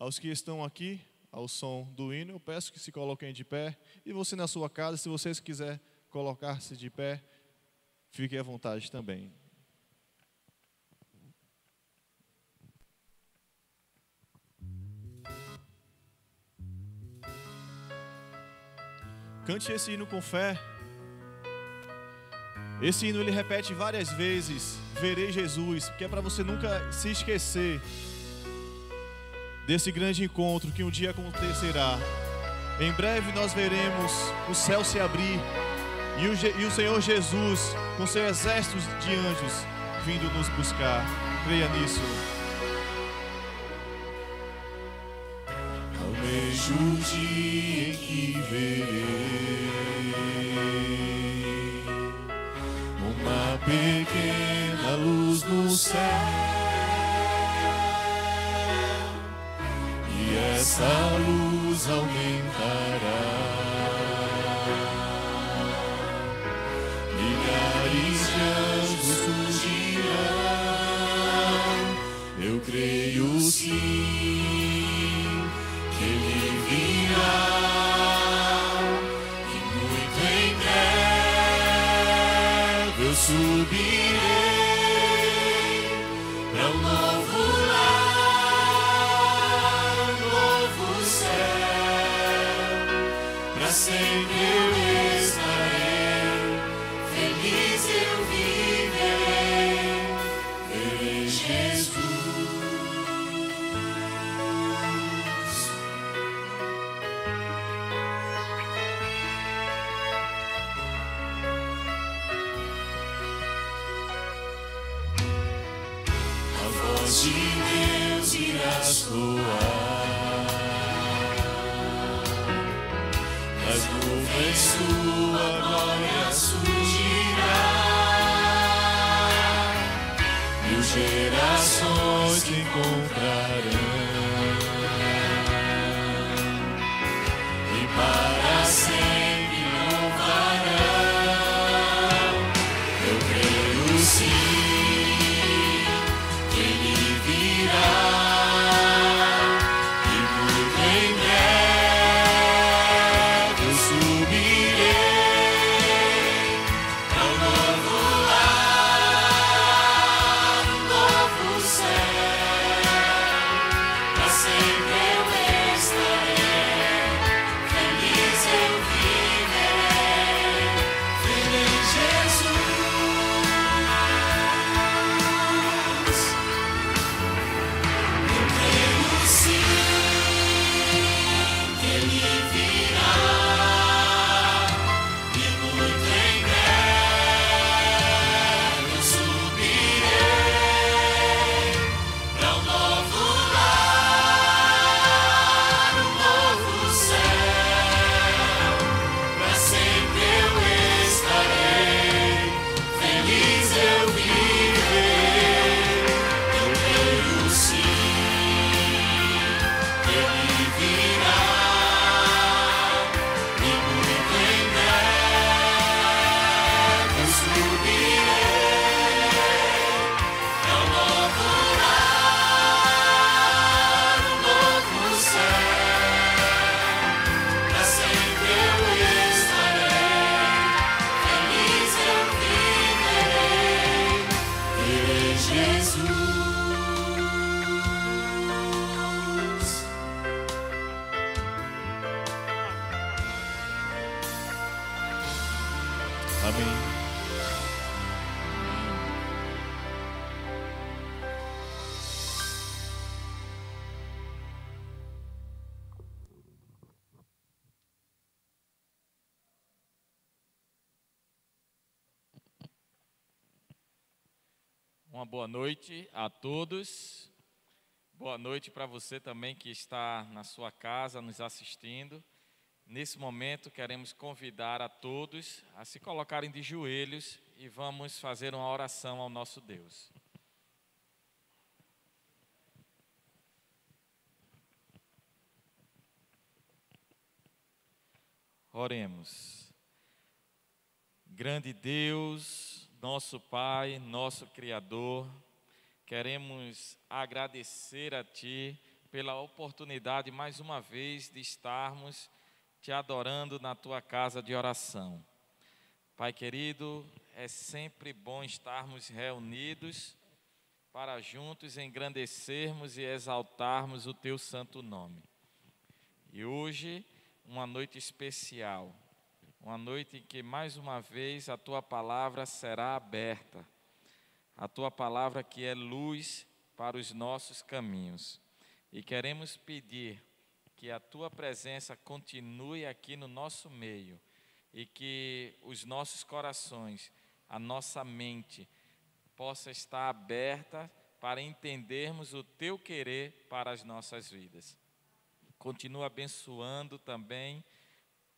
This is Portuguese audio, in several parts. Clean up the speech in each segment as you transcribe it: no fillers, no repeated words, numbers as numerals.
Aos que estão aqui, ao som do hino, eu peço que se coloquem de pé. E você na sua casa, se vocês quiserem colocar-se de pé, fiquem à vontade também. Cante esse hino com fé. Esse hino ele repete várias vezes: verei Jesus, porque é para você nunca se esquecer desse grande encontro que um dia acontecerá. Em breve nós veremos o céu se abrir e o Senhor Jesus com seu exército de anjos vindo nos buscar. Creia nisso. Almejo o dia em que verei uma pequena luz no céu, e essa luz aumentará. Milhares de anjos surgirão, eu creio sim que Ele virá, e muito em breve eu subirei para um novo lar, um novo céu, para sempre eu estarei, feliz eu viverei, verei Jesus. De Deus irá soar, das nuvens sua glória surgirá, mil gerações te encontrarão, e para sempre louvarão. Eu creio sim Uma boa noite a todos. Boa noite para você também que está na sua casa nos assistindo. Nesse momento queremos convidar a todos a se colocarem de joelhos e vamos fazer uma oração ao nosso Deus. Oremos. Grande Deus, nosso Pai, nosso Criador, queremos agradecer a Ti pela oportunidade mais uma vez de estarmos te adorando na tua casa de oração. Pai querido, é sempre bom estarmos reunidos para juntos engrandecermos e exaltarmos o teu santo nome. E hoje, uma noite especial, uma noite em que mais uma vez a tua palavra será aberta, a tua palavra que é luz para os nossos caminhos. E queremos pedir que a tua presença continue aqui no nosso meio e que os nossos corações, a nossa mente, possa estar aberta para entendermos o teu querer para as nossas vidas. Continua abençoando também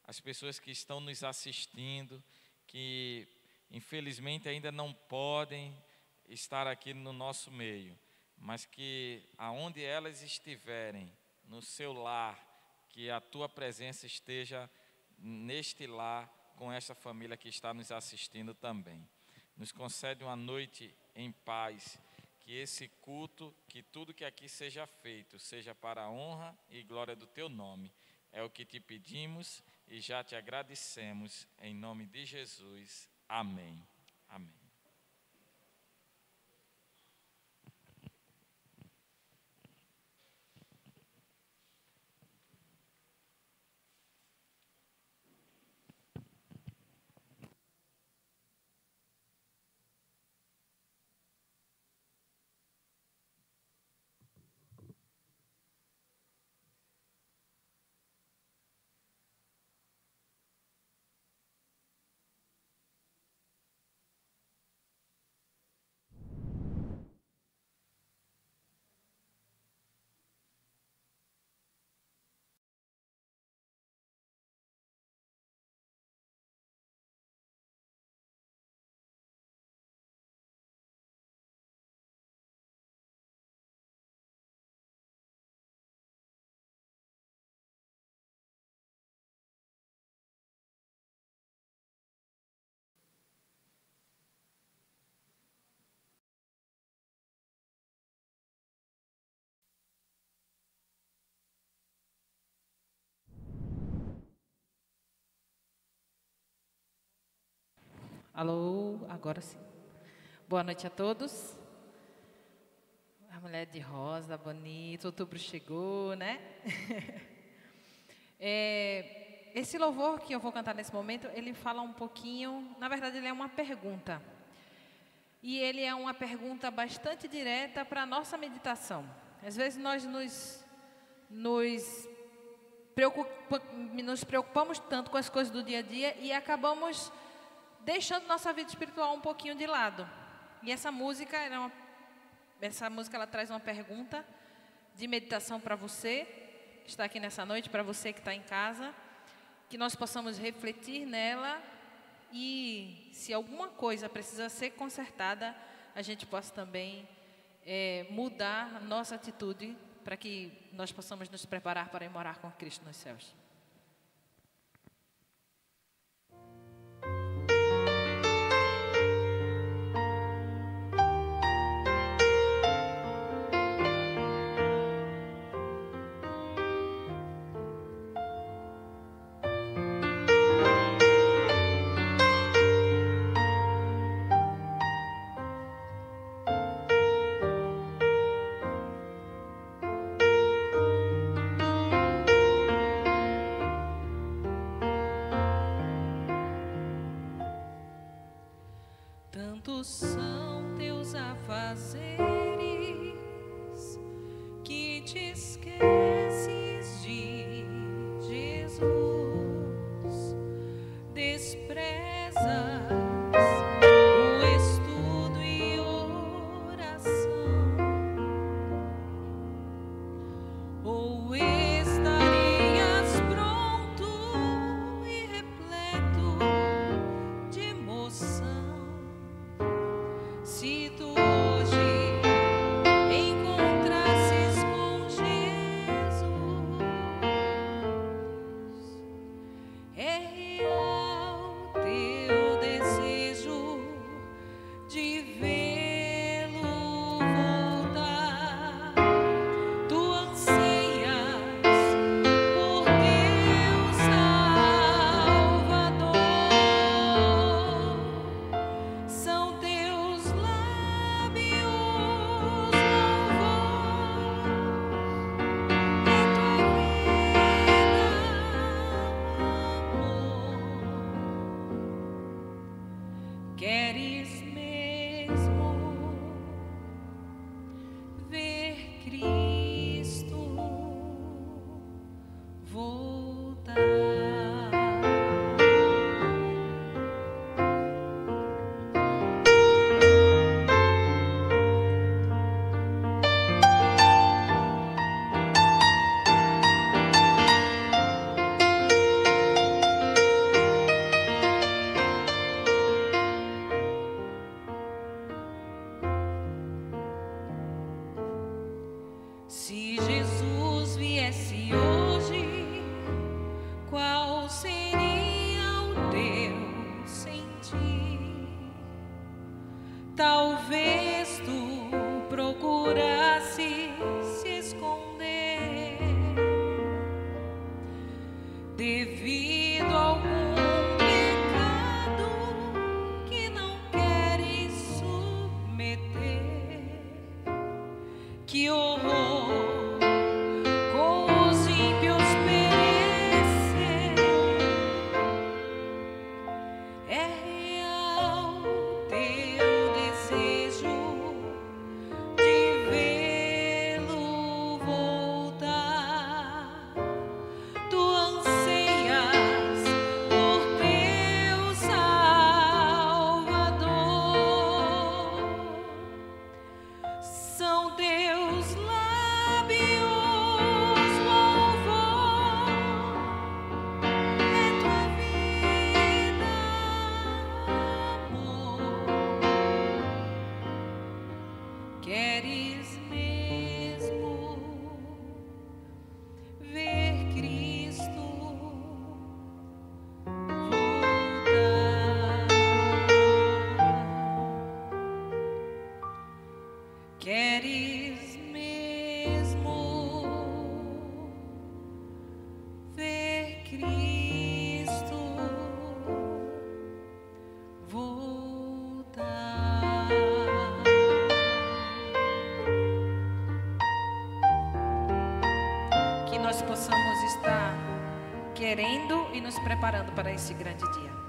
as pessoas que estão nos assistindo, que infelizmente ainda não podem estar aqui no nosso meio, mas que aonde elas estiverem, no seu lar, que a tua presença esteja neste lar com esta família que está nos assistindo também. Nos concede uma noite em paz, que esse culto, que tudo que aqui seja feito, seja para a honra e glória do teu nome. É o que te pedimos e já te agradecemos, em nome de Jesus. Amém. Amém. Alô, agora sim. Boa noite a todos. A mulher de rosa, bonita, outubro chegou, né? Esse louvor que eu vou cantar nesse momento, ele fala um pouquinho, na verdade ele é uma pergunta. E ele é uma pergunta bastante direta para a nossa meditação. Às vezes nós nos preocupamos tanto com as coisas do dia a dia e acabamos deixando nossa vida espiritual um pouquinho de lado. E essa música ela traz uma pergunta de meditação para você que está aqui nessa noite, para você que está em casa, que nós possamos refletir nela e se alguma coisa precisa ser consertada, a gente possa também mudar a nossa atitude para que nós possamos nos preparar para ir morar com Cristo nos céus. Tantos são teus afazeres que te esqueces de Jesus, desprezas o estudo e oração, ou estarias pronto e repleto de emoção. Se tu hoje encontrasses com Jesus, é real teu desejo de vê-lo voltar. Tu anseias nós possamos estar querendo e nos preparando para esse grande dia.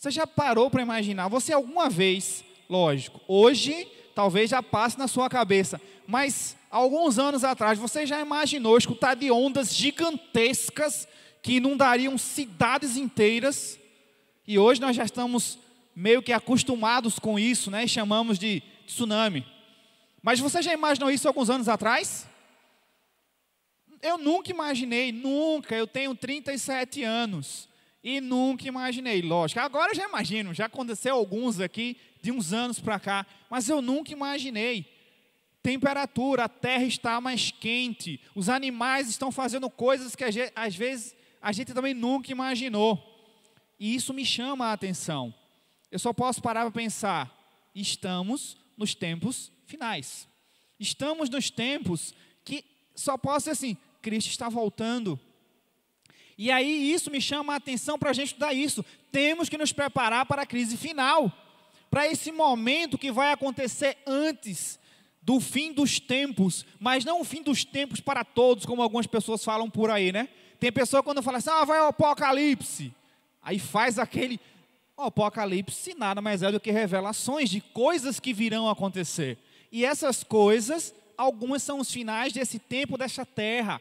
Você já parou para imaginar? Você alguma vez, lógico, hoje talvez já passe na sua cabeça, mas alguns anos atrás, você já imaginou escutar de ondas gigantescas que inundariam cidades inteiras? E hoje nós já estamos meio que acostumados com isso, né? E chamamos de tsunami. Mas você já imaginou isso alguns anos atrás? Eu nunca imaginei, nunca. Eu tenho 37 anos e nunca imaginei. Lógico, agora eu já imagino, já aconteceu alguns aqui de uns anos para cá, mas eu nunca imaginei. Temperatura, a terra está mais quente, os animais estão fazendo coisas que às vezes a gente também nunca imaginou. E isso me chama a atenção. Eu só posso parar para pensar, estamos nos tempos finais. Estamos nos tempos que só posso dizer assim, Cristo está voltando. E aí isso me chama a atenção para a gente estudar isso. Temos que nos preparar para a crise final. Para esse momento que vai acontecer antes do fim dos tempos. Mas não o fim dos tempos para todos, como algumas pessoas falam por aí, né? Tem pessoa quando fala assim, vai o apocalipse. Aí faz aquele... O apocalipse nada mais é do que revelações de coisas que virão a acontecer. E essas coisas... Algumas são os finais desse tempo, dessa terra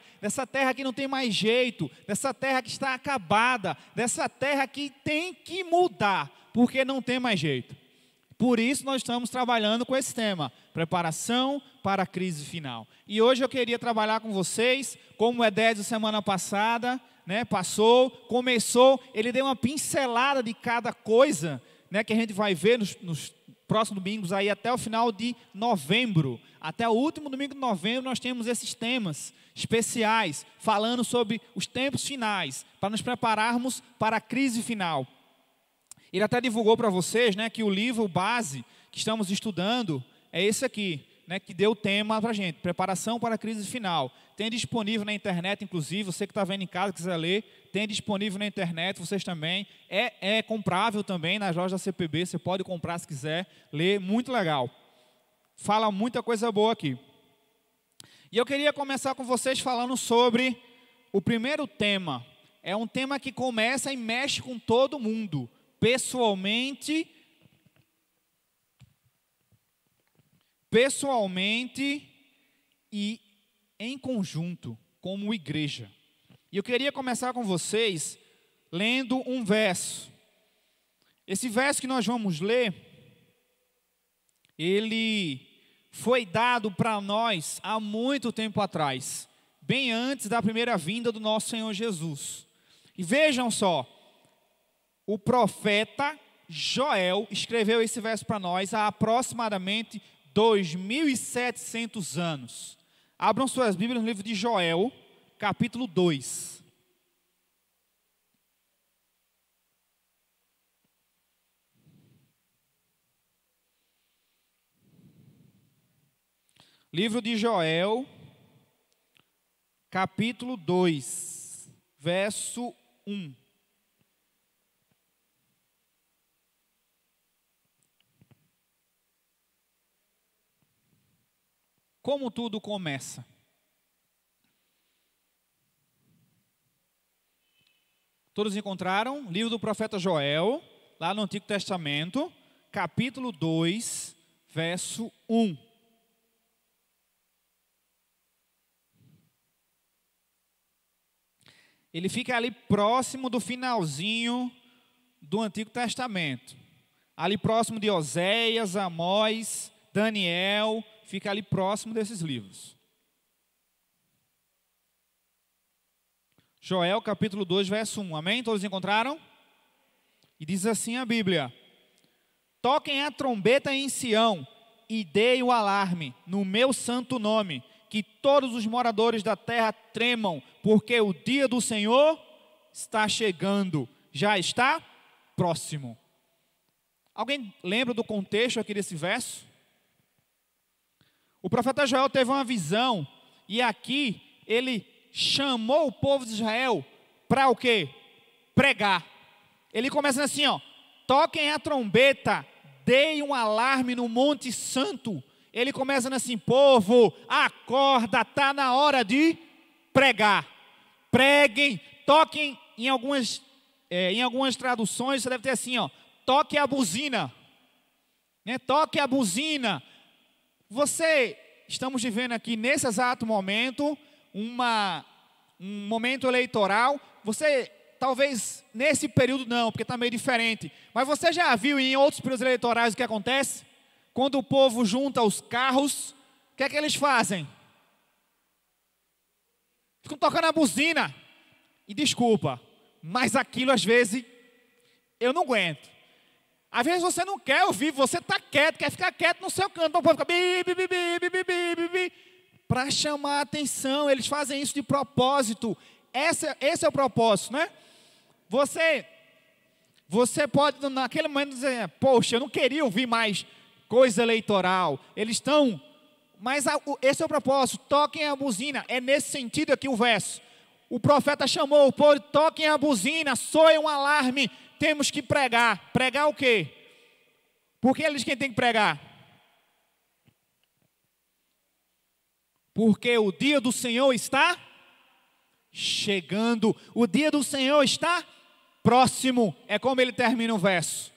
que não tem mais jeito, dessa terra que está acabada, dessa terra que tem que mudar, porque não tem mais jeito. Por isso nós estamos trabalhando com esse tema, preparação para a crise final. E hoje eu queria trabalhar com vocês, como o Edésio semana passada, né, começou, ele deu uma pincelada de cada coisa, né, que a gente vai ver nos próximos domingos aí até o final de novembro. Até o último domingo de novembro nós temos esses temas especiais, falando sobre os tempos finais, para nos prepararmos para a crise final. Ele até divulgou para vocês, né, que o livro base que estamos estudando é esse aqui, né, que deu o tema para a gente, preparação para a crise final. Tem disponível na internet, inclusive, você que está vendo em casa, quiser ler, tem disponível na internet, vocês também. É comprável também nas lojas da CPB, você pode comprar se quiser ler, muito legal. Fala muita coisa boa aqui. E eu queria começar com vocês falando sobre o primeiro tema. É um tema que começa e mexe com todo mundo, pessoalmente e em conjunto, como igreja. E eu queria começar com vocês lendo um verso. Esse verso que nós vamos ler, ele foi dado para nós há muito tempo atrás, bem antes da primeira vinda do nosso Senhor Jesus. E vejam só, o profeta Joel escreveu esse verso para nós há aproximadamente 2.700 anos. Abram suas Bíblias no livro de Joel, capítulo 2. Livro de Joel, capítulo 2, verso 1. Como tudo começa? Todos encontraram? Livro do profeta Joel, lá no Antigo Testamento, capítulo 2, verso 1. Ele fica ali próximo do finalzinho do Antigo Testamento. Ali próximo de Oséias, Amós, Daniel, fica ali próximo desses livros. Joel capítulo 2, verso 1. Amém? Todos encontraram? E diz assim a Bíblia: toquem a trombeta em Sião e deem o alarme no meu santo nome, que todos os moradores da terra tremam, porque o dia do Senhor está chegando, já está próximo. Alguém lembra do contexto aqui desse verso? O profeta Joel teve uma visão, e aqui ele chamou o povo de Israel para o quê? Pregar. Ele começa assim, toquem a trombeta, deem um alarme no Monte Santo. Ele começa assim, povo, acorda, está na hora de pregar. Preguem, toquem, em algumas traduções, você deve ter assim, toque a buzina. Né? Toque a buzina. Estamos vivendo aqui nesse exato momento, um momento eleitoral. Você, talvez nesse período não, porque está meio diferente. Mas você já viu em outros períodos eleitorais o que acontece? Quando o povo junta os carros, o que é que eles fazem? Ficam tocando a buzina. E desculpa, mas aquilo às vezes eu não aguento. Às vezes você não quer ouvir, você está quieto, quer ficar quieto no seu canto. Então o povo fica para chamar a atenção. Eles fazem isso de propósito. Esse é o propósito, né? Você pode naquele momento dizer, poxa, eu não queria ouvir mais coisa eleitoral. Eles estão... Mas esse é o propósito, toquem a buzina. É nesse sentido aqui o verso. O profeta chamou o povo, toquem a buzina, soe um alarme, temos que pregar. Pregar o quê? Por que ele diz quem tem que pregar? Porque o dia do Senhor está chegando. O dia do Senhor está próximo. É como ele termina o verso.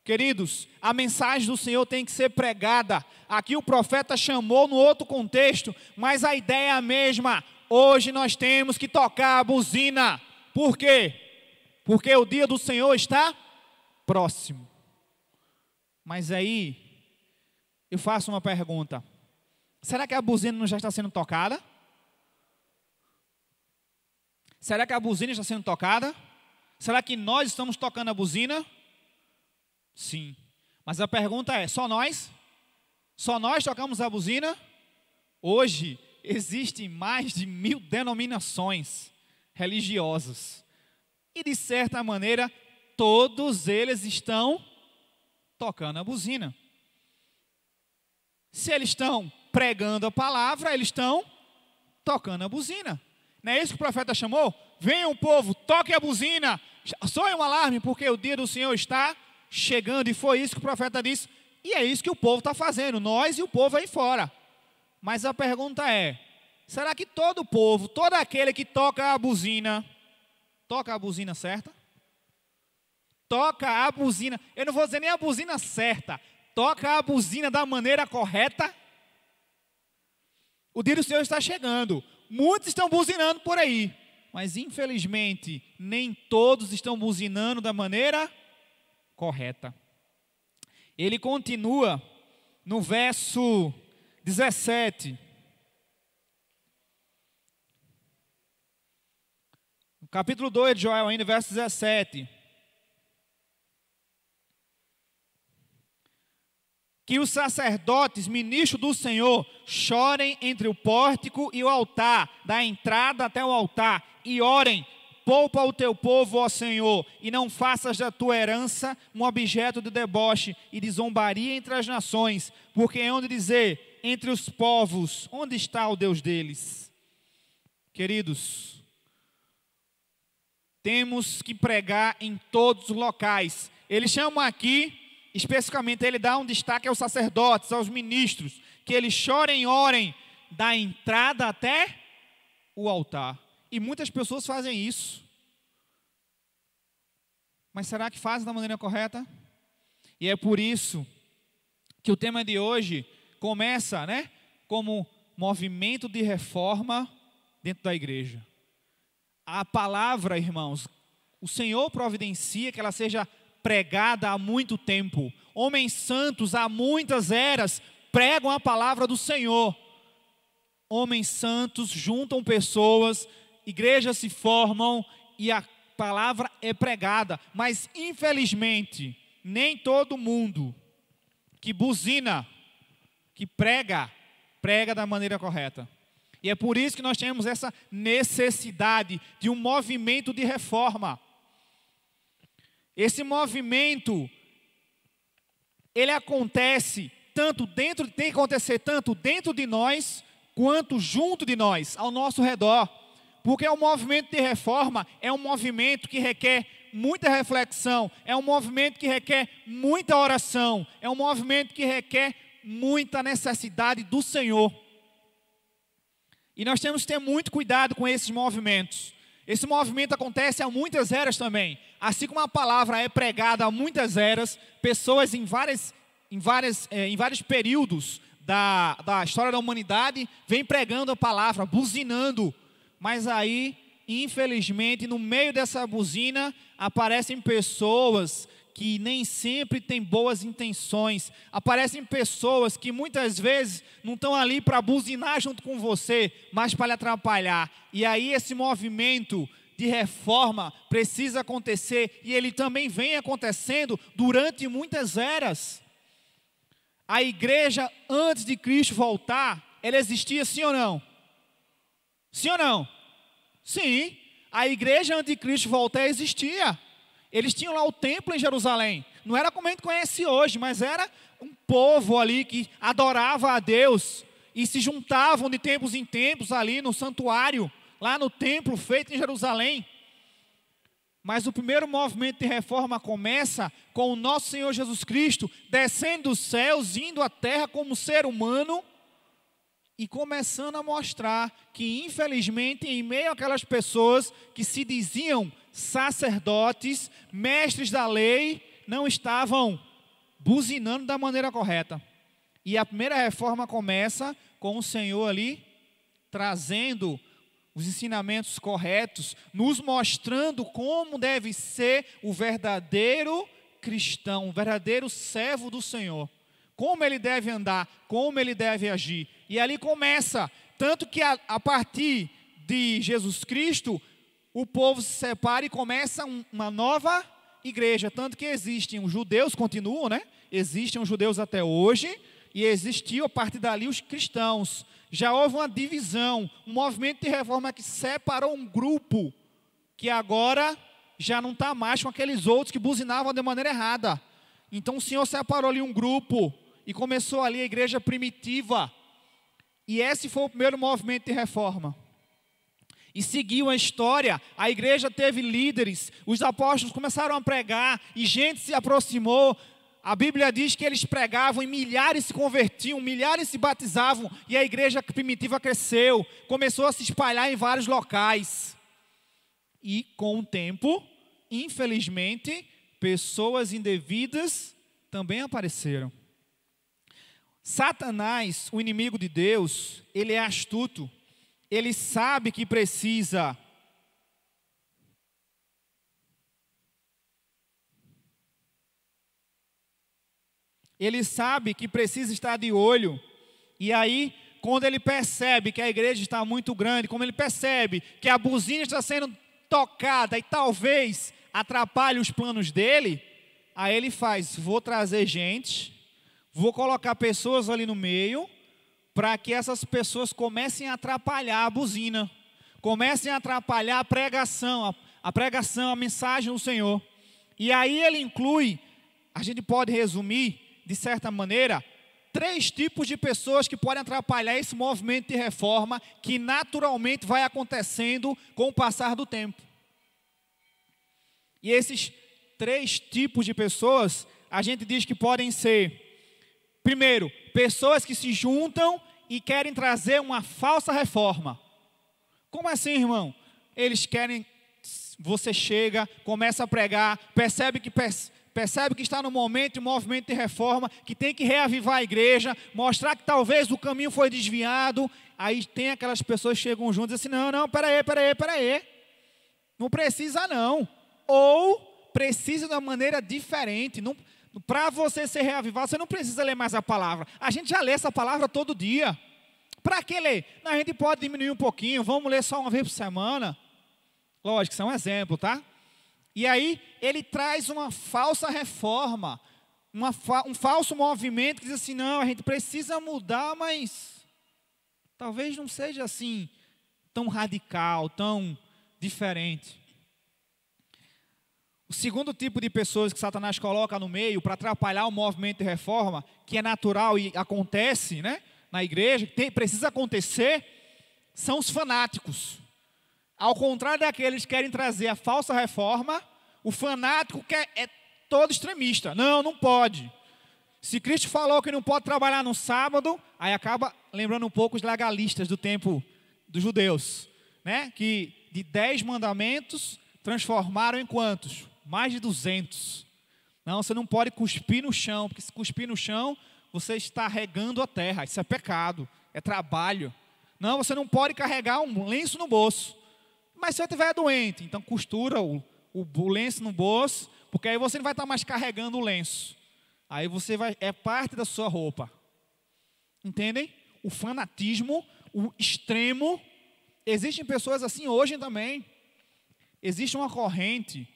Queridos, a mensagem do Senhor tem que ser pregada. Aqui o profeta chamou no outro contexto, mas a ideia é a mesma. Hoje nós temos que tocar a buzina. Por quê? Porque o dia do Senhor está próximo. Mas aí, eu faço uma pergunta. Será que a buzina não já está sendo tocada? Será que a buzina está sendo tocada? Será que nós estamos tocando a buzina? Sim. Mas a pergunta é, só nós? Só nós tocamos a buzina? Hoje, existem mais de 1000 denominações religiosas. E de certa maneira, todos eles estão tocando a buzina. Se eles estão pregando a palavra, eles estão tocando a buzina. Não é isso que o profeta chamou? Venham, povo, toque a buzina, soe um alarme, porque o dia do Senhor está chegando. E foi isso que o profeta disse. E é isso que o povo está fazendo, nós e o povo aí fora. Mas a pergunta é, será que todo o povo, todo aquele que toca a buzina certa? Toca a buzina, eu não vou dizer nem a buzina certa, toca a buzina da maneira correta? O dia do Senhor está chegando, muitos estão buzinando por aí, mas infelizmente nem todos estão buzinando da maneira correta. Ele continua no verso 17. No capítulo 2 de Joel, ainda, verso 17. Que os sacerdotes, ministros do Senhor, chorem entre o pórtico e o altar, da entrada até o altar, e orem: poupa o teu povo, ó Senhor, e não faças da tua herança um objeto de deboche e de zombaria entre as nações, porque é onde dizer, entre os povos, onde está o Deus deles? Queridos, temos que pregar em todos os locais. Ele chama aqui, especificamente, ele dá um destaque aos sacerdotes, aos ministros, que eles chorem e orem da entrada até o altar. E muitas pessoas fazem isso. Mas será que fazem da maneira correta? E é por isso que o tema de hoje começa, como movimento de reforma dentro da igreja. A palavra, irmãos, o Senhor providencia que ela seja pregada há muito tempo. Homens santos há muitas eras pregam a palavra do Senhor. Homens santos juntam pessoas, igrejas se formam e a palavra é pregada, mas infelizmente nem todo mundo que buzina, que prega da maneira correta. E é por isso que nós temos essa necessidade de um movimento de reforma. Esse movimento, ele acontece tem que acontecer tanto dentro de nós quanto junto de nós, ao nosso redor. Porque o movimento de reforma é um movimento que requer muita reflexão, é um movimento que requer muita oração, é um movimento que requer muita necessidade do Senhor. E nós temos que ter muito cuidado com esses movimentos. Esse movimento acontece há muitas eras também. Assim como a palavra é pregada há muitas eras, pessoas em vários períodos da história da humanidade vêm pregando a palavra, buzinando. Mas aí, infelizmente, no meio dessa buzina, aparecem pessoas que nem sempre têm boas intenções. Aparecem pessoas que muitas vezes não estão ali para buzinar junto com você, mas para lhe atrapalhar. E aí esse movimento de reforma precisa acontecer, e ele também vem acontecendo durante muitas eras. A igreja, antes de Cristo voltar, ela existia, sim ou não? Sim ou não? Sim, a igreja antes de Cristo voltar existia. Eles tinham lá o templo em Jerusalém. Não era como a gente conhece hoje, mas era um povo ali que adorava a Deus e se juntavam de tempos em tempos ali no santuário, lá no templo feito em Jerusalém. Mas o primeiro movimento de reforma começa com o nosso Senhor Jesus Cristo descendo dos céus, indo à terra como ser humano e começando a mostrar que, infelizmente, em meio àquelas pessoas que se diziam sacerdotes, mestres da lei, não estavam buzinando da maneira correta. E a primeira reforma começa com o Senhor ali trazendo os ensinamentos corretos, nos mostrando como deve ser o verdadeiro cristão, o verdadeiro servo do Senhor. Como ele deve andar, como ele deve agir. E ali começa, tanto que a partir de Jesus Cristo, o povo se separa e começa uma nova igreja. Tanto que existem os judeus, continuam, né? Existem os judeus até hoje, e existiu a partir dali os cristãos. Já houve uma divisão, um movimento de reforma que separou um grupo, que agora já não está mais com aqueles outros que buzinavam de maneira errada. Então o Senhor separou ali um grupo, e começou ali a igreja primitiva. E esse foi o primeiro movimento de reforma. E seguiu a história, a igreja teve líderes, os apóstolos começaram a pregar, e gente se aproximou. A Bíblia diz que eles pregavam e milhares se convertiam, milhares se batizavam, e a igreja primitiva cresceu, começou a se espalhar em vários locais. E com o tempo, infelizmente, pessoas indevidas também apareceram. Satanás, o inimigo de Deus, ele é astuto. Ele sabe que precisa estar de olho. E aí, quando ele percebe que a igreja está muito grande, como ele percebe que a buzina está sendo tocada e talvez atrapalhe os planos dele, aí ele faz: vou trazer gente, vou colocar pessoas ali no meio, para que essas pessoas comecem a atrapalhar a buzina, comecem a atrapalhar a pregação, a mensagem do Senhor. E aí ele inclui, a gente pode resumir, de certa maneira, 3 tipos de pessoas que podem atrapalhar esse movimento de reforma, que naturalmente vai acontecendo com o passar do tempo. E esses 3 tipos de pessoas, a gente diz que podem ser: primeiro, pessoas que se juntam e querem trazer uma falsa reforma. Como assim, irmão? Eles querem, você chega, começa a pregar, percebe que está no momento de movimento de reforma, que tem que reavivar a igreja, mostrar que talvez o caminho foi desviado. Aí tem aquelas pessoas que chegam juntas e dizem assim: não, peraí. Não precisa não. Ou precisa de uma maneira diferente. Para você ser reavivado, você não precisa ler mais a palavra. A gente já lê essa palavra todo dia. Para que ler? Não, a gente pode diminuir um pouquinho, vamos ler só uma vez por semana. Lógico, isso é um exemplo, tá? E aí, ele traz uma falsa reforma, um falso movimento que diz assim: não, a gente precisa mudar, mas talvez não seja assim tão radical, tão diferente. O segundo tipo de pessoas que Satanás coloca no meio para atrapalhar o movimento de reforma, que é natural e acontece, né, na igreja, precisa acontecer, são os fanáticos. Ao contrário daqueles que querem trazer a falsa reforma, o fanático é todo extremista. Não pode. Se Cristo falou que não pode trabalhar no sábado, aí acaba lembrando um pouco os legalistas do tempo dos judeus, né? Que de 10 mandamentos, transformaram em quantos? Mais de 200. Não, você não pode cuspir no chão, porque se cuspir no chão, você está regando a terra. Isso é pecado, é trabalho. Não, você não pode carregar um lenço no bolso. Mas se você estiver doente, então costura o lenço no bolso, porque aí você não vai estar mais carregando o lenço. Aí você vai, é parte da sua roupa. Entendem? O fanatismo, o extremo. Existem pessoas assim hoje também. Existe uma corrente,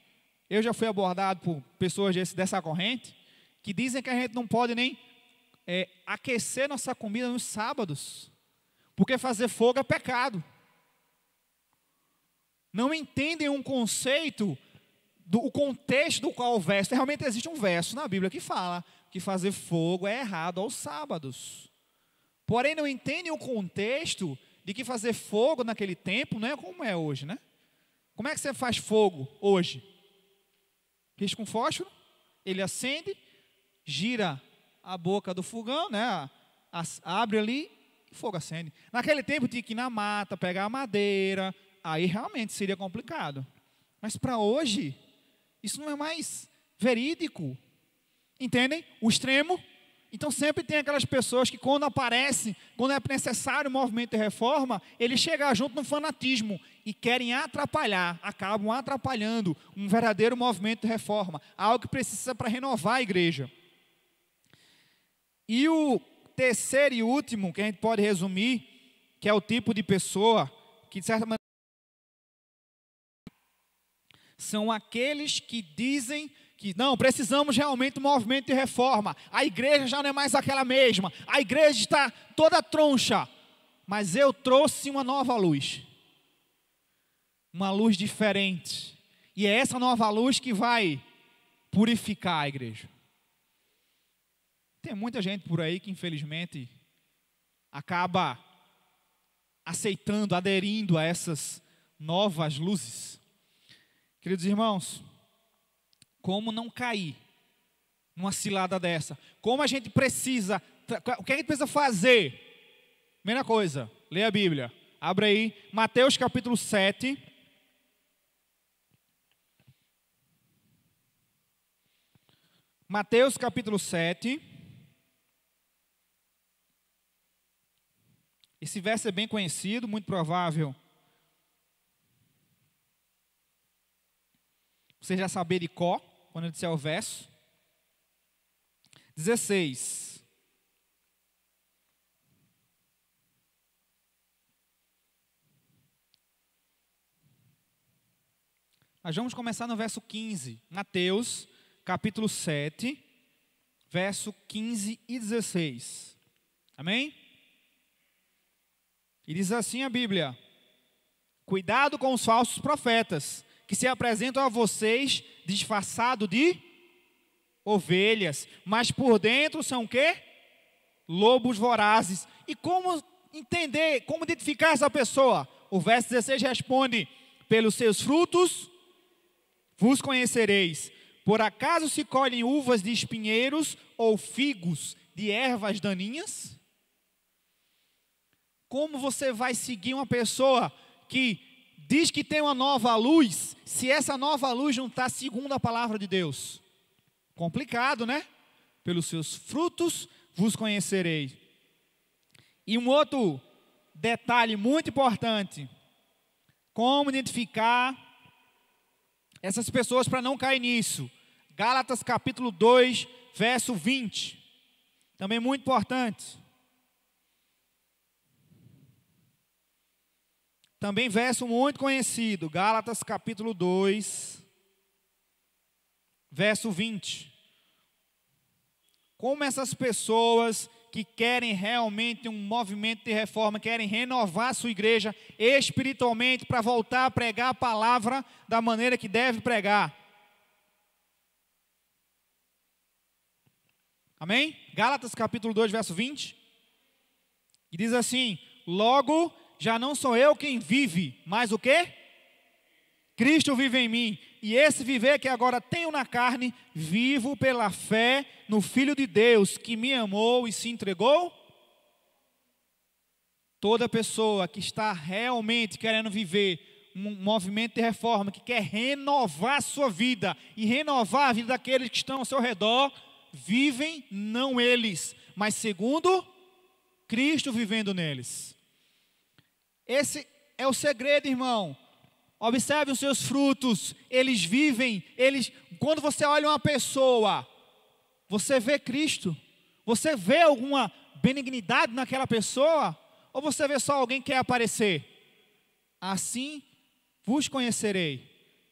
eu já fui abordado por pessoas dessa corrente, que dizem que a gente não pode nem aquecer nossa comida nos sábados, porque fazer fogo é pecado. Não entendem um conceito, o contexto do qual o verso, realmente existe um verso na Bíblia que fala que fazer fogo é errado aos sábados. Porém, não entendem o contexto de que fazer fogo naquele tempo não é como é hoje, né? Como é que você faz fogo hoje? Risca um fósforo, ele acende, gira a boca do fogão, né? Abre ali e o fogo acende. Naquele tempo tinha que ir na mata, pegar a madeira, aí realmente seria complicado. Mas para hoje, isso não é mais verídico. Entendem? O extremo. Então sempre tem aquelas pessoas que quando aparece, quando é necessário o movimento de reforma, eles chegam junto no fanatismo e querem atrapalhar, acabam atrapalhando um verdadeiro movimento de reforma, algo que precisa para renovar a igreja. E o terceiro e último, que a gente pode resumir, que é o tipo de pessoa que de certa maneira são aqueles que dizem que não, precisamos realmente de um movimento de reforma. A igreja já não é mais aquela mesma. A igreja está toda troncha. Mas eu trouxe uma nova luz. Uma luz diferente. E é essa nova luz que vai purificar a igreja. Tem muita gente por aí que infelizmente acaba aceitando, aderindo a essas novas luzes. Queridos irmãos, como não cair numa cilada dessa? Como a gente precisa, o que a gente precisa fazer? Primeira coisa, leia a Bíblia. Abra aí, Mateus capítulo 7. Mateus capítulo 7. Esse verso é bem conhecido, muito provável você já saber de cor, quando eu disser o verso. 16. Nós vamos começar no verso 15. Mateus, capítulo 7, verso 15 e 16. Amém? E diz assim a Bíblia: cuidado com os falsos profetas, que se apresentam a vocês disfarçado de ovelhas, mas por dentro são o quê? Lobos vorazes. E como entender, como identificar essa pessoa? O verso 16 responde: pelos seus frutos vos conhecereis. Por acaso se colhem uvas de espinheiros ou figos de ervas daninhas? Como você vai seguir uma pessoa que diz que tem uma nova luz, se essa nova luz não está segundo a palavra de Deus? Complicado, né? Pelos seus frutos vos conhecereis. E um outro detalhe muito importante: como identificar essas pessoas para não cair nisso? Gálatas capítulo 2, verso 20. Também muito importante. Também verso muito conhecido, Gálatas capítulo 2, verso 20. Como essas pessoas que querem realmente um movimento de reforma, querem renovar a sua igreja espiritualmente para voltar a pregar a palavra da maneira que deve pregar. Amém? Gálatas capítulo 2, verso 20. E diz assim: logo, já não sou eu quem vive, mas o quê? Cristo vive em mim. E esse viver que agora tenho na carne, vivo pela fé no Filho de Deus, que me amou e se entregou. Toda pessoa que está realmente querendo viver um movimento de reforma que quer renovar a sua vida e renovar a vida daqueles que estão ao seu redor, vivem não eles, mas segundo Cristo vivendo neles. Esse é o segredo, irmão. Observe os seus frutos, eles vivem, quando você olha uma pessoa, você vê Cristo? Você vê alguma benignidade naquela pessoa? Ou você vê só alguém que quer aparecer? Assim vos conhecerei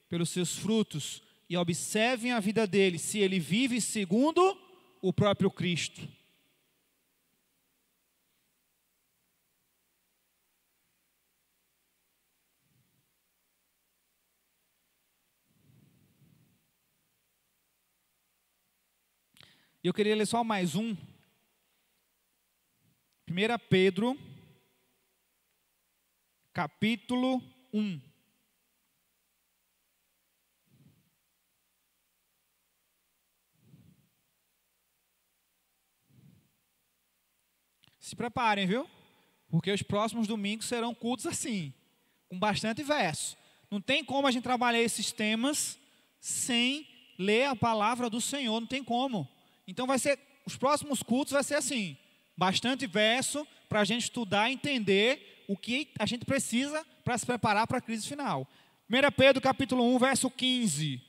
pelos seus frutos, e observem a vida dele, se ele vive segundo o próprio Cristo. Eu queria ler só mais um. 1 Pedro, capítulo 1. Se preparem, viu? Porque os próximos domingos serão cultos assim, com bastante verso. Não tem como a gente trabalhar esses temas sem ler a palavra do Senhor, não tem como. Então os próximos cultos vai ser assim, bastante verso para a gente estudar e entender o que a gente precisa para se preparar para a crise final. 1 Pedro capítulo 1, verso 15.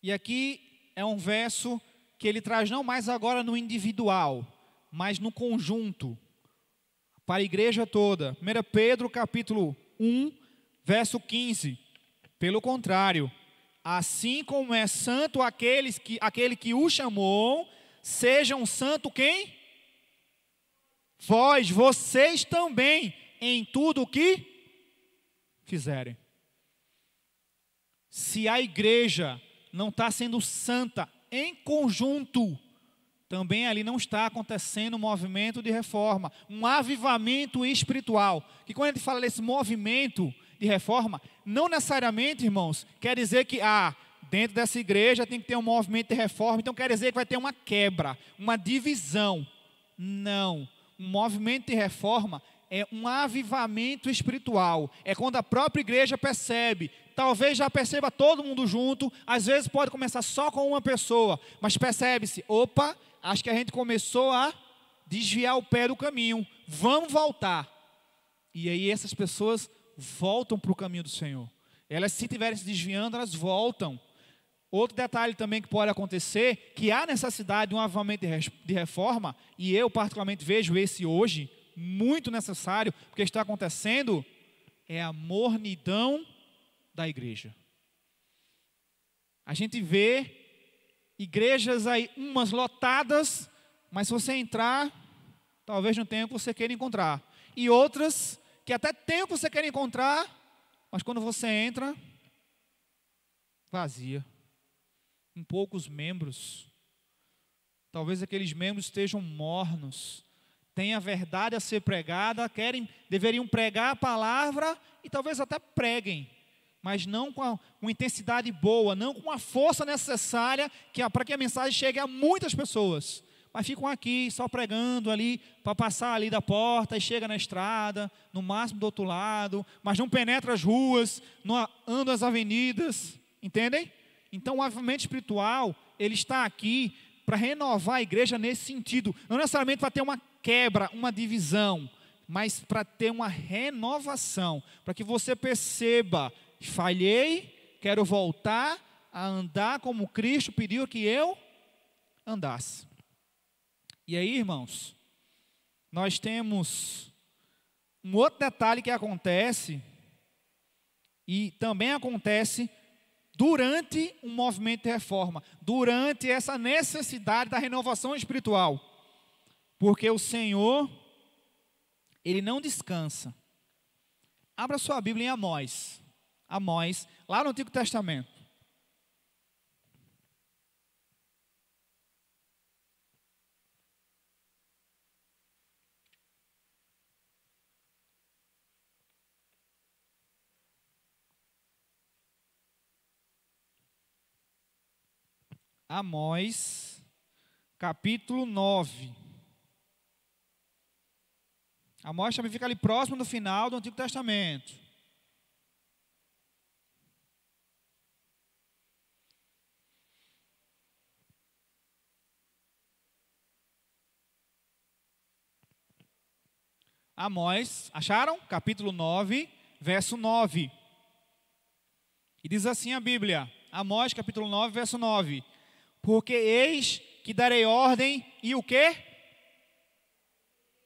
E aqui é um verso que ele traz não mais agora no individual, mas no conjunto, para a igreja toda. 1 Pedro capítulo 1, verso 15, pelo contrário, assim como é santo aquele que o chamou, sejam santo quem? Vocês também, em tudo o que fizerem. Se a igreja não está sendo santa em conjunto, também ali não está acontecendo um movimento de reforma, um avivamento espiritual. Que quando a gente fala desse movimento de reforma, não necessariamente, irmãos, quer dizer que dentro dessa igreja tem que ter um movimento de reforma, então quer dizer que vai ter uma quebra, uma divisão. Não, um movimento de reforma é um avivamento espiritual, é quando a própria igreja percebe, talvez já perceba todo mundo junto, às vezes pode começar só com uma pessoa, mas percebe-se, opa, acho que a gente começou a desviar o pé do caminho, vamos voltar. E aí essas pessoas voltam para o caminho do Senhor. Elas, se estiverem se desviando, elas voltam. Outro detalhe também que pode acontecer, que há necessidade de um avivamento de reforma, e eu particularmente vejo esse hoje, muito necessário, porque está acontecendo, é a mornidão da igreja. A gente vê igrejas aí, umas lotadas, mas se você entrar, talvez não tenha o que você queira encontrar. E outras que até tem o que você quer encontrar, mas quando você entra, vazia, com poucos membros. Talvez aqueles membros estejam mornos, tem a verdade a ser pregada, deveriam pregar a palavra e talvez até preguem, mas não com uma intensidade boa, não com a força necessária para que a mensagem chegue a muitas pessoas. Mas ficam aqui só pregando ali, para passar ali da porta e chega na estrada, no máximo do outro lado, mas não penetra as ruas, não anda as avenidas, entendem? Então o avivamento espiritual, ele está aqui para renovar a igreja nesse sentido, não necessariamente para ter uma quebra, uma divisão, mas para ter uma renovação, para que você perceba, falhei, quero voltar a andar como Cristo pediu que eu andasse. E aí, irmãos, nós temos um outro detalhe que acontece, e também acontece durante um movimento de reforma, durante essa necessidade da renovação espiritual, porque o Senhor, Ele não descansa. Abra sua Bíblia em Amós, lá no Antigo Testamento. Amós, capítulo 9. Amós também fica ali próximo do final do Antigo Testamento. Amós, acharam? Capítulo 9, verso 9. E diz assim a Bíblia, Amós capítulo 9, verso 9. Porque eis que darei ordem e o quê?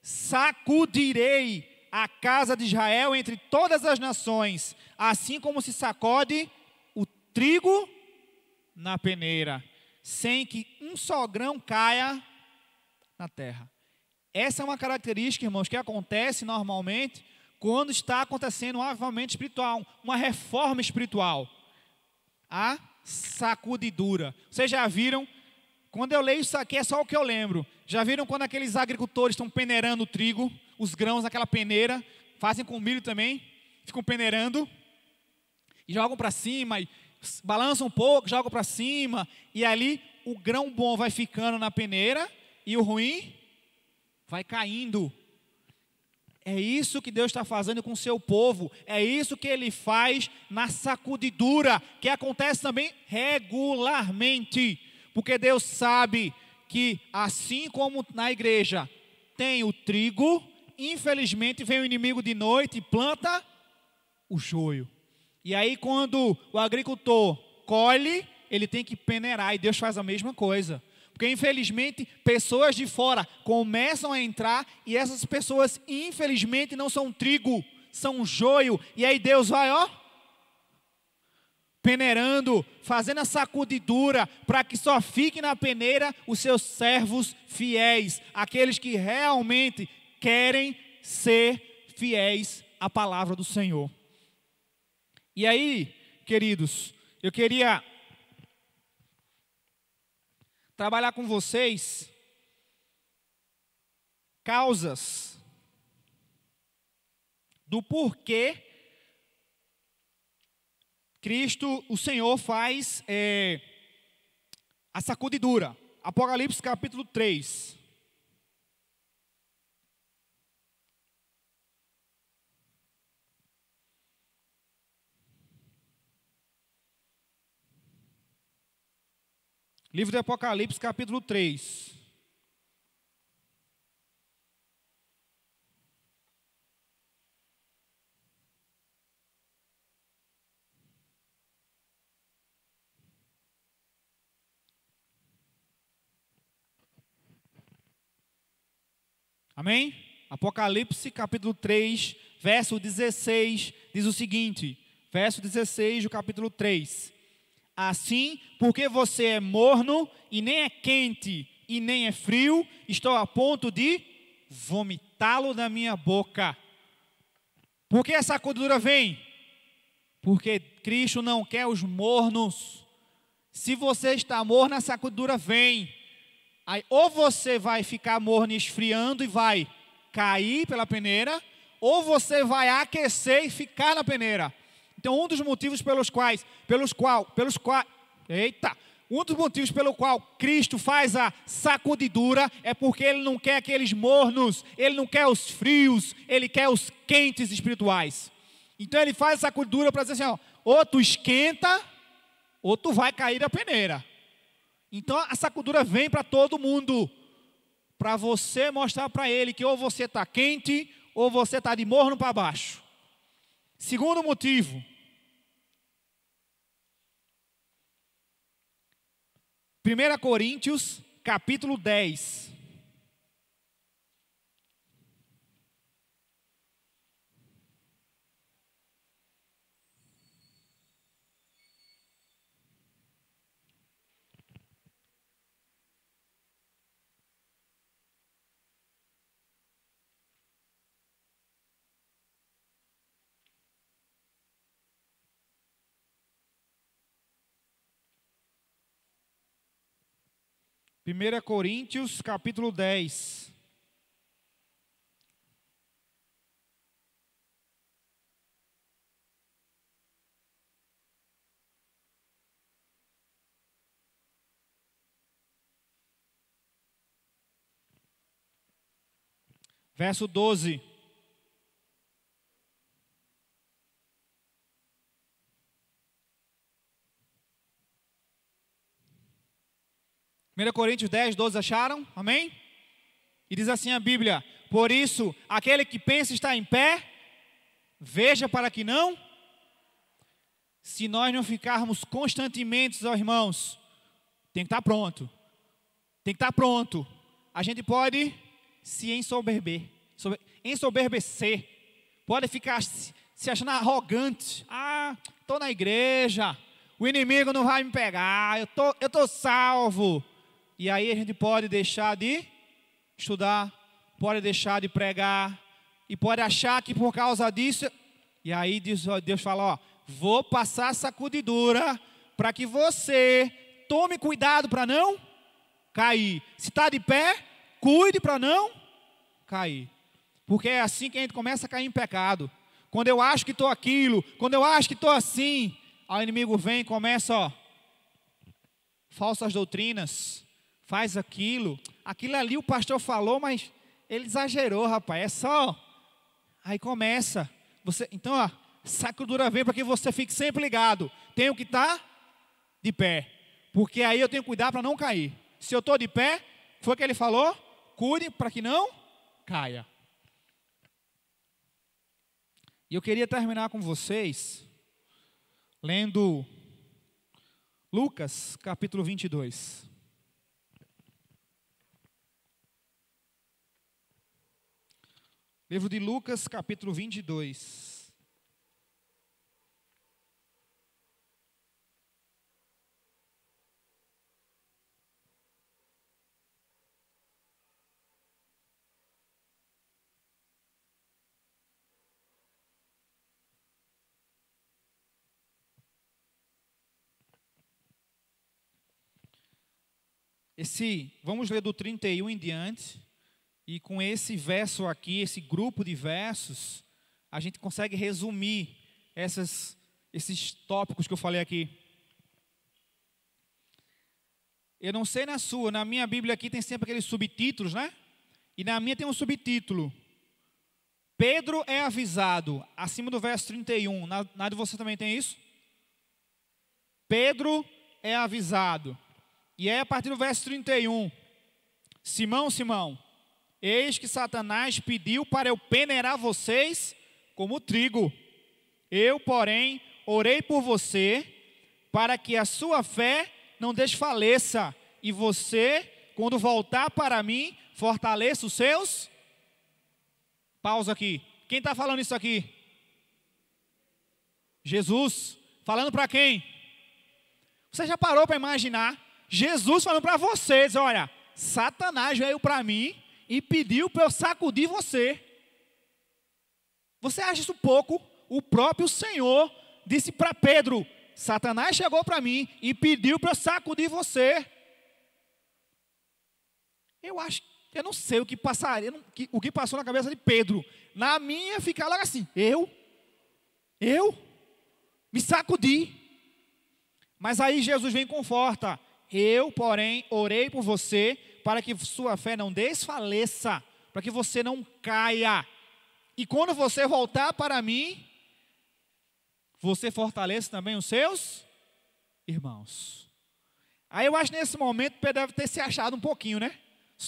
Sacudirei a casa de Israel entre todas as nações, assim como se sacode o trigo na peneira, sem que um só grão caia na terra. Essa é uma característica, irmãos, que acontece normalmente quando está acontecendo um avivamento espiritual, uma reforma espiritual. A sacudidura. Vocês já viram? Quando eu leio isso aqui é só o que eu lembro. Já viram quando aqueles agricultores estão peneirando o trigo, os grãos naquela peneira, fazem com milho também, ficam peneirando, e jogam para cima, e balançam um pouco, jogam para cima, e ali o grão bom vai ficando na peneira, e o ruim vai caindo. É isso que Deus está fazendo com o seu povo. É isso que Ele faz na sacudidura, que acontece também regularmente. Porque Deus sabe que, assim como na igreja tem o trigo, infelizmente vem o inimigo de noite e planta o joio. E aí quando o agricultor colhe, ele tem que peneirar, e Deus faz a mesma coisa. Porque infelizmente pessoas de fora começam a entrar, e essas pessoas infelizmente não são trigo, são joio. E aí Deus vai, peneirando, fazendo a sacudidura, para que só fiquem na peneira os seus servos fiéis, aqueles que realmente querem ser fiéis à palavra do Senhor. E aí, queridos, eu queria trabalhar com vocês causas do porquê Cristo, o Senhor, faz a sacudidura. Apocalipse capítulo 3. Livro de Apocalipse capítulo 3. Amém? Apocalipse capítulo 3, verso 16, diz o seguinte, verso 16 do capítulo 3. Assim, porque você é morno e nem é quente e nem é frio, estou a ponto de vomitá-lo da minha boca. Por que essa sacudidura vem? Porque Cristo não quer os mornos. Se você está morno, a sacudidura vem. Aí, ou você vai ficar morno e esfriando e vai cair pela peneira, ou você vai aquecer e ficar na peneira. Então, um dos motivos pelo qual Cristo faz a sacudidura é porque Ele não quer aqueles mornos, Ele não quer os frios, Ele quer os quentes espirituais. Então, Ele faz a sacudidura para dizer assim, ou tu esquenta, ou tu vai cair da peneira. Então, a sacudidura vem para todo mundo, para você mostrar para Ele que ou você está quente, ou você está de morno para baixo. Segundo motivo, 1 Coríntios, capítulo 10. Primeira Coríntios, capítulo 10. Verso 12. 1 Coríntios 10, 12, acharam? Amém? E diz assim a Bíblia: por isso, aquele que pensa estar em pé, veja para que não. Se nós não ficarmos constantemente, ó irmãos, tem que estar pronto. Tem que estar pronto. A gente pode se ensoberbecer. Pode ficar se achando arrogante. Ah, estou na igreja. O inimigo não vai me pegar. Eu tô salvo. E aí a gente pode deixar de estudar. Pode deixar de pregar. E pode achar que por causa disso... E aí Deus fala, ó, vou passar sacudidura para que você tome cuidado para não cair. Se está de pé, cuide para não cair. Porque é assim que a gente começa a cair em pecado. Quando eu acho que estou aquilo, quando eu acho que estou assim, aí o inimigo vem e começa, ó, falsas doutrinas, faz aquilo ali o pastor falou, mas ele exagerou, rapaz, é só. Aí começa, então, ó, sacudura vem para que você fique sempre ligado. Tenho que estar de pé, porque aí eu tenho que cuidar para não cair. Se eu estou de pé, foi o que ele falou, cuide para que não caia. E eu queria terminar com vocês lendo Lucas capítulo 22. Livro de Lucas capítulo 22. Vamos ler do 31 em diante, e com esse verso aqui, esse grupo de versos, a gente consegue resumir esses tópicos que eu falei aqui. Eu não sei na sua, na minha Bíblia aqui tem sempre aqueles subtítulos, né? E na minha tem um subtítulo: Pedro é avisado, acima do verso 31. Na de você também tem isso? Pedro é avisado. E é a partir do verso 31. Simão, Simão, eis que Satanás pediu para eu peneirar vocês como trigo. Eu, porém, orei por você, para que a sua fé não desfaleça, e você, quando voltar para mim, fortaleça os seus... Pausa aqui. Quem está falando isso aqui? Jesus. Falando para quem? Você já parou para imaginar? Jesus falando para vocês, olha, Satanás veio para mim e pediu para eu sacudir você. Você acha isso pouco? O próprio Senhor disse para Pedro, Satanás chegou para mim e pediu para eu sacudir você. Eu não sei o que passaria, o que passou na cabeça de Pedro. Na minha ficar logo assim, eu me sacudi. Mas aí Jesus vem e conforta. Eu, porém, orei por você para que sua fé não desfaleça, para que você não caia. E quando você voltar para mim, você fortaleça também os seus irmãos. Aí eu acho que nesse momento Pedro deve ter se achado um pouquinho, né?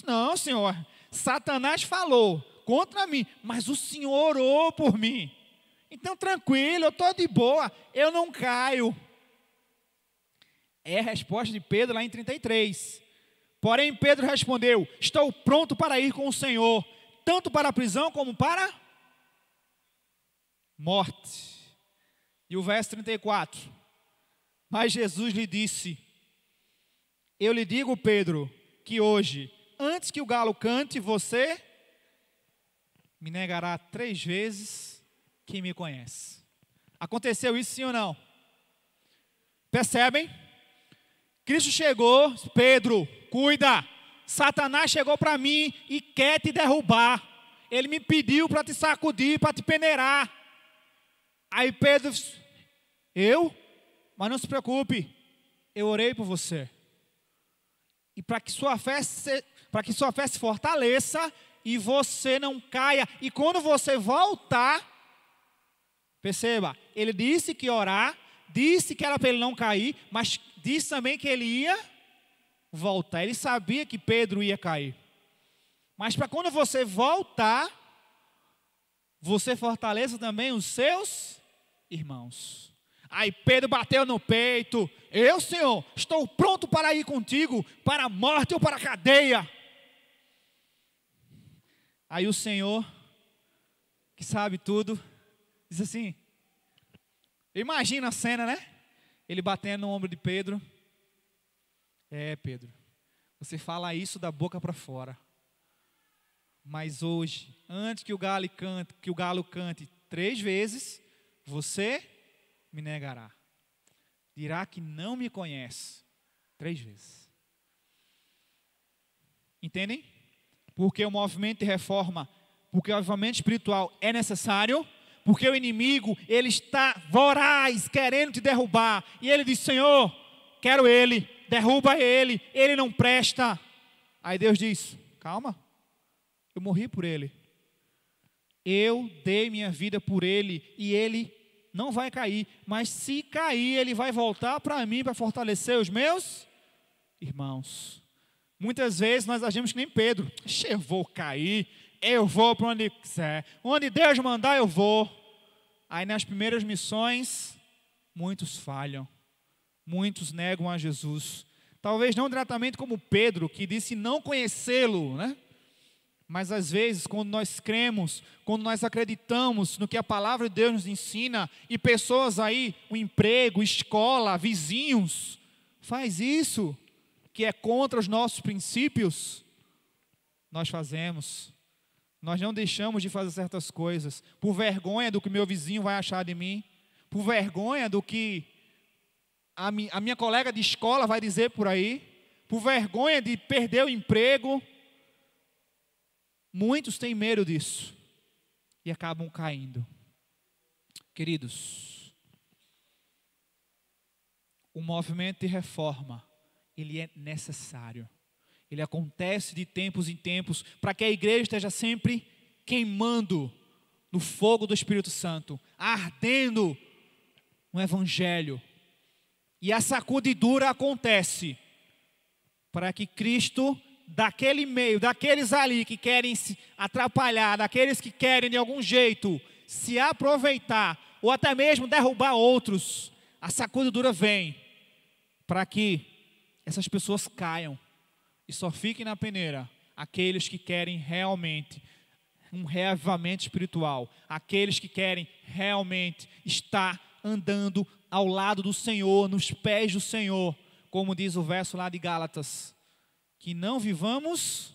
Não, Senhor, Satanás falou contra mim, mas o Senhor orou por mim. Então tranquilo, eu estou de boa, eu não caio. É a resposta de Pedro lá em 33. Porém Pedro respondeu, estou pronto para ir com o Senhor, tanto para a prisão como para morte. E o verso 34. Mas Jesus lhe disse, eu lhe digo, Pedro, que hoje, antes que o galo cante, você me negará 3 vezes que me conhece. Aconteceu isso sim ou não? Percebem? Cristo chegou, Pedro, cuida, Satanás chegou para mim e quer te derrubar. Ele me pediu para te sacudir, para te peneirar. Aí Pedro, mas não se preocupe, eu orei por você. E para que sua fé se fortaleça e você não caia. E quando você voltar, perceba, ele disse que orar, disse que era para ele não cair, mas disse também que ele ia voltar. Ele sabia que Pedro ia cair. Mas para quando você voltar, você fortaleça também os seus irmãos. Aí Pedro bateu no peito. Eu, Senhor, estou pronto para ir contigo, para a morte ou para a cadeia. Aí o Senhor, que sabe tudo, diz assim, imagina a cena, né? Ele batendo no ombro de Pedro. Pedro, você fala isso da boca para fora. Mas hoje, antes que o galo cante 3 vezes, você me negará. Dirá que não me conhece 3 vezes. Entendem? Porque o movimento de reforma, porque o avivamento espiritual é necessário, porque o inimigo, ele está voraz, querendo te derrubar. E ele diz, Senhor, quero ele, derruba ele, ele não presta. Aí Deus diz, calma, eu morri por ele. Eu dei minha vida por ele e ele não vai cair. Mas se cair, ele vai voltar para mim para fortalecer os meus irmãos. Muitas vezes nós agimos que nem Pedro. Eu vou cair, eu vou para onde quiser. Onde Deus mandar, eu vou. Aí nas primeiras missões, muitos falham. Muitos negam a Jesus. Talvez não diretamente como Pedro, que disse não conhecê-lo, né? Mas às vezes, quando nós cremos, quando nós acreditamos no que a palavra de Deus nos ensina, e pessoas aí, um emprego, escola, vizinhos, faz isso, que é contra os nossos princípios, nós fazemos. Nós não deixamos de fazer certas coisas, por vergonha do que meu vizinho vai achar de mim, por vergonha do que a minha colega de escola vai dizer por aí, por vergonha de perder o emprego. Muitos têm medo disso e acabam caindo. Queridos, o movimento de reforma, ele é necessário. Ele acontece de tempos em tempos para que a igreja esteja sempre queimando no fogo do Espírito Santo, ardendo no Evangelho. E a sacudidura acontece para que Cristo, daquele meio, daqueles ali que querem se atrapalhar, daqueles que querem de algum jeito se aproveitar, ou até mesmo derrubar outros, a sacudidura vem para que essas pessoas caiam e só fiquem na peneira aqueles que querem realmente um reavivamento espiritual, aqueles que querem realmente estar andando ao lado do Senhor, nos pés do Senhor, como diz o verso lá de Gálatas, que não vivamos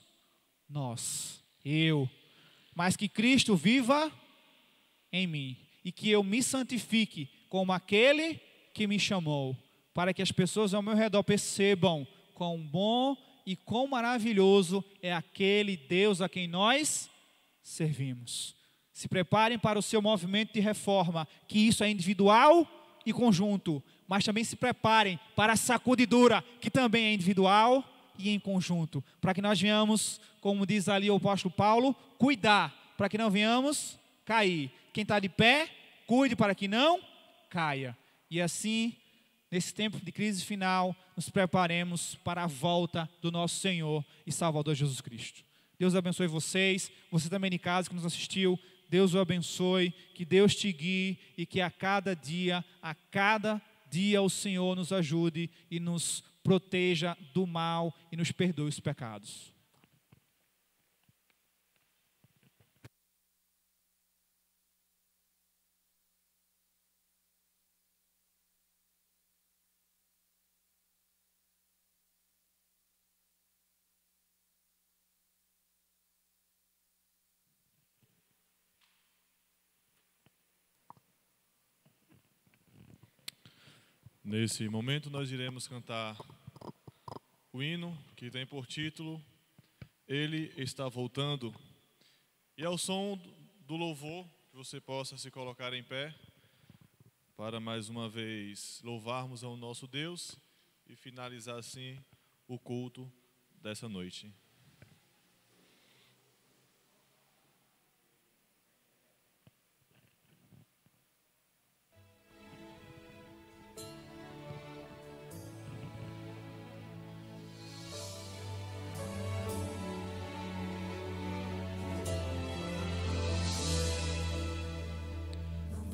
nós, mas que Cristo viva em mim, e que eu me santifique como aquele que me chamou, para que as pessoas ao meu redor percebam quão bom e quão maravilhoso é aquele Deus a quem nós servimos. Se preparem para o seu movimento de reforma, que isso é individual e conjunto, mas também se preparem para a sacudidura, que também é individual e em conjunto, para que nós venhamos, como diz ali o apóstolo Paulo, cuidar, para que não venhamos cair. Quem está de pé, cuide para que não caia. E assim, nesse tempo de crise final, nos preparemos para a volta do nosso Senhor e Salvador Jesus Cristo. Deus abençoe vocês, você também de casa que nos assistiu, Deus o abençoe, que Deus te guie e que a cada dia o Senhor nos ajude e nos proteja do mal e nos perdoe os pecados. Nesse momento nós iremos cantar o hino que tem por título Ele está voltando. E ao som do louvor, que você possa se colocar em pé para mais uma vez louvarmos ao nosso Deus e finalizar assim o culto dessa noite.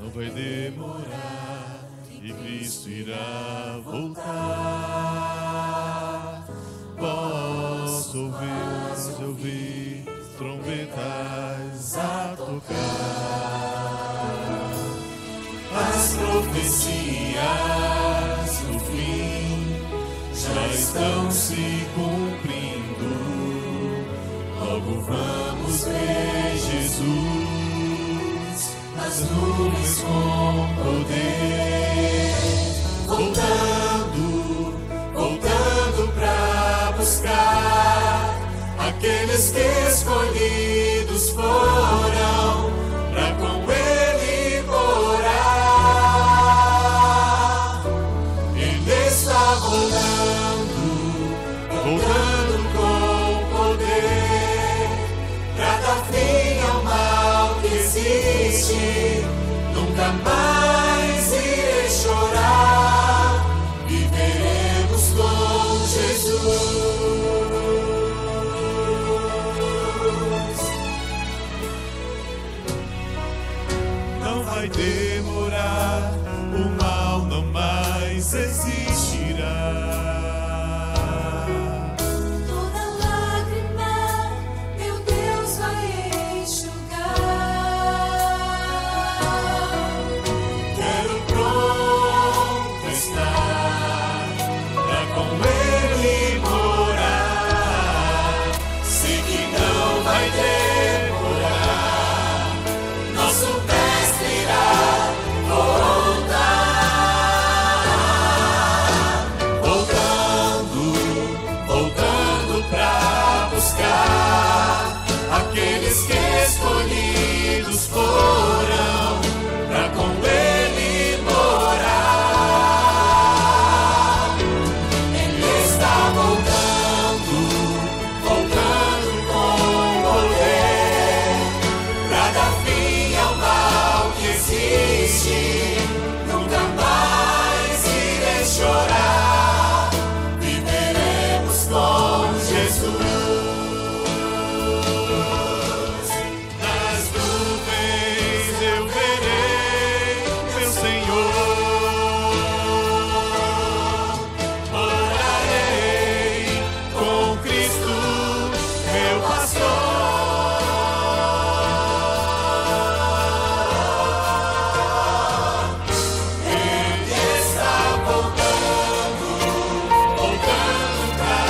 não vai demorar, e Cristo irá voltar. Posso ouvir trombetas a tocar, as profecias do fim já estão se cumprindo. Logo vamos ver Jesus nas nuvens com poder, voltando pra buscar aqueles que escolhidos foram pra com Ele morar. Ele está voltando com poder pra dar fim ao mal que existe. Nunca mais irei chorar, viveremos com Jesus. Não vai demorar, o mal não mais existirá. Toda lágrima, meu Deus, vai enxugar. Quero pronto estar pra com Ele morar. Sei que não vai demorar, nosso Mestre irá voltando pra buscar aqueles que escolhidos foram pra com Ele morar. Ele está voltando com poder pra dar fim ao mal que existe. Nunca mais irei chorar, viveremos com Jesus. Nas nuvens eu verei meu Senhor, morarei com Cristo, meu pastor. Ele está voltando pra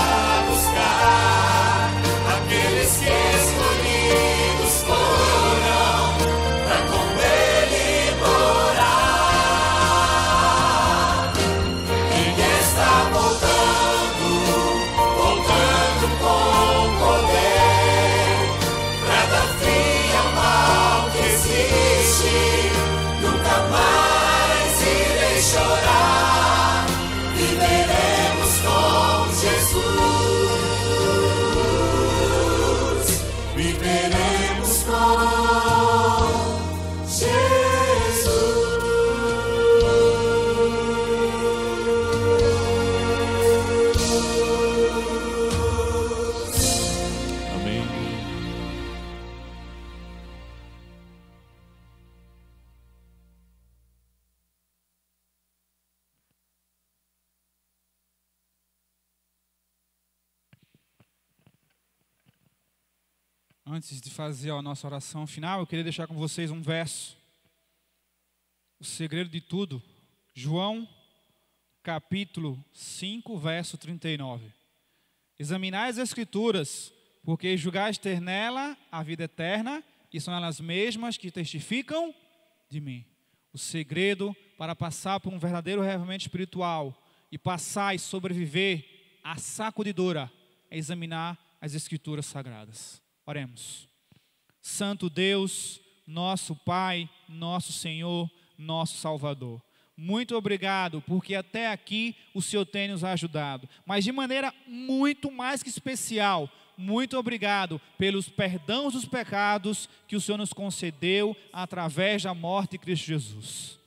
buscar aqueles que escolhidos foram pra com Ele morar. Ele está voltando com poder pra dar fim ao mal que existe. Nunca mais irei chorar, viveremos com Jesus. Viveremos com Jesus. Amém. Antes de fazer a nossa oração final, eu queria deixar com vocês um verso. O segredo de tudo. João, capítulo 5, verso 39. Examinai as Escrituras, porque julgais ter nela a vida eterna, e são elas mesmas que testificam de mim. O segredo para passar por um verdadeiro reavivamento espiritual e passar e sobreviver à sacudidora é examinar as Escrituras sagradas. Oremos. Santo Deus, nosso Pai, nosso Senhor, nosso Salvador. Muito obrigado, porque até aqui o Senhor tem nos ajudado. Mas de maneira muito mais que especial, muito obrigado pelos perdões dos pecados que o Senhor nos concedeu através da morte de Cristo Jesus.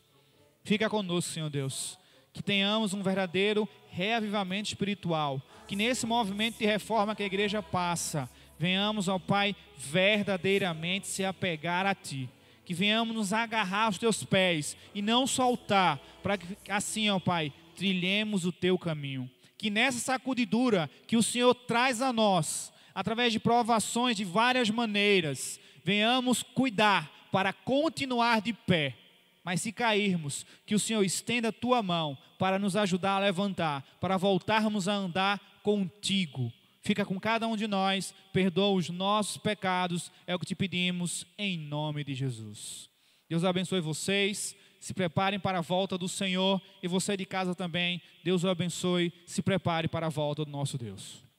Fica conosco, Senhor Deus. Que tenhamos um verdadeiro reavivamento espiritual. Que nesse movimento de reforma que a igreja passa, venhamos, ó Pai, verdadeiramente se apegar a Ti. que venhamos nos agarrar aos teus pés e não soltar, para que assim, ó Pai, trilhemos o teu caminho. Que nessa sacudidura que o Senhor traz a nós, através de provações de várias maneiras, venhamos cuidar para continuar de pé. Mas se cairmos, que o Senhor estenda a tua mão para nos ajudar a levantar, para voltarmos a andar contigo. Fica com cada um de nós, perdoa os nossos pecados, é o que te pedimos em nome de Jesus. Deus abençoe vocês, se preparem para a volta do Senhor, e você de casa também, Deus o abençoe, se prepare para a volta do nosso Deus.